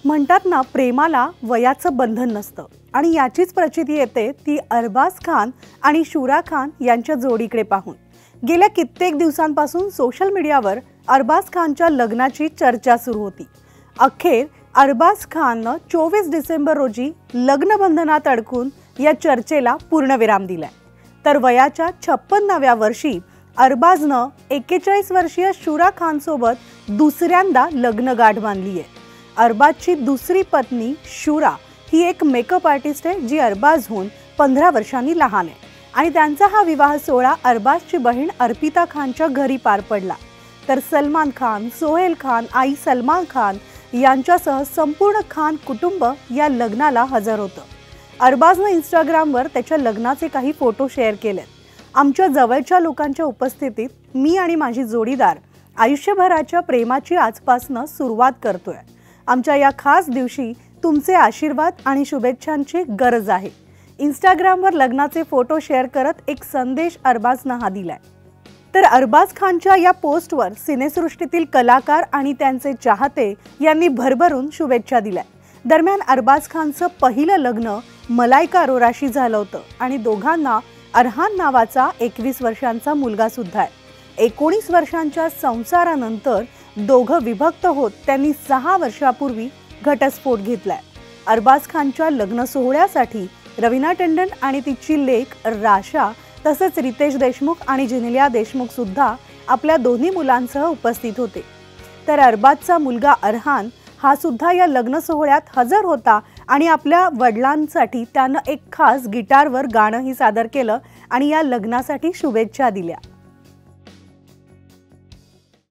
म्हणतात ना, प्रेमाला वयाचं बंधन नसतं आणि याचीच प्रचिती येते ती अरबाज खान आणि शुरा खान यांच्या जोडीकडे पाहून। गेल्या कित्येक दिवसांपासून सोशल मीडियावर अरबाज खानच्या लग्नाची चर्चा सुरू होती। अखेर अरबाज खाननं 24 डिसेंबर रोजी लग्नबंधनात अडकून या चर्चेला पूर्णविराम दिलाय। तर वयाच्या 56व्या वर्षी अरबाजनं 41 वर्षीय शुरा खान सोबत दुसऱ्यांदा लग्नगाठ बांधली आहे। अरबाजची दुसरी पत्नी शुरा ही एक मेकअप आर्टिस्ट आहे जी अरबाजहून 15 वर्षांनी लहान आहे आणि त्यांचा हा विवाह सोहळा अरबाजची बहीण अर्पिता खानच्या घरी पार पडला। तर सलमान खान, सोहेल खान, आई सलमा खान यांच्यासह संपूर्ण खान कुटुंब या लग्नाला हजर होतं। अरबाजनं इंस्टाग्रामवर त्याच्या लग्नाचे काही फोटो शेअर केलेत। आमच्या जवळच्या लोकांच्या उपस्थितीत मी आणि माझी जोडीदार आयुष्यभराच्या प्रेमाची आजपासून सुरुवात करतोय। आमच्या या खास दिवशी तुमचे आशीर्वाद आणि शुभेच्छांची गरज आहे। इंस्टाग्रामवर लग्नाचे फोटो शेअर करत एक संदेश अरबाजनं हा दिलाय। तर अरबाज खानच्या या पोस्टवर सिनेसृष्टीतील कलाकार आणि त्यांचे चाहते यांनी भरभरून शुभेच्छा दिल्या। दरम्यान अरबाज खानचं पहिलं लग्न मलाइका अरोराशी झालं होतं आणि दोघांना अरहान नावाचा 21 वर्षांचा मुलगा सुद्धा आहे। 19 वर्षांच्या संसारानंतर दोघं विभक्त होत त्यांनी 6 वर्षापूर्वी घटस्फोट घेतलाय। अरबाज खानच्या लग्न सोहळ्यासाठी रवीना टंडन आणि तिची लेक राशा तसेच रितेश देशमुख आणि जिनेलिया देशमुख सुद्धा आपल्या दोन्ही मुलांसह उपस्थित होते। तर अरबाजचा मुलगा अरहान हा सुद्धा या लग्न सोहळ्यात हजर होता आणि आपल्या वडिलांसाठी त्यानं एक खास गिटारवर गाणंही सादर केलं आणि या लग्नासाठी शुभेच्छा दिल्या।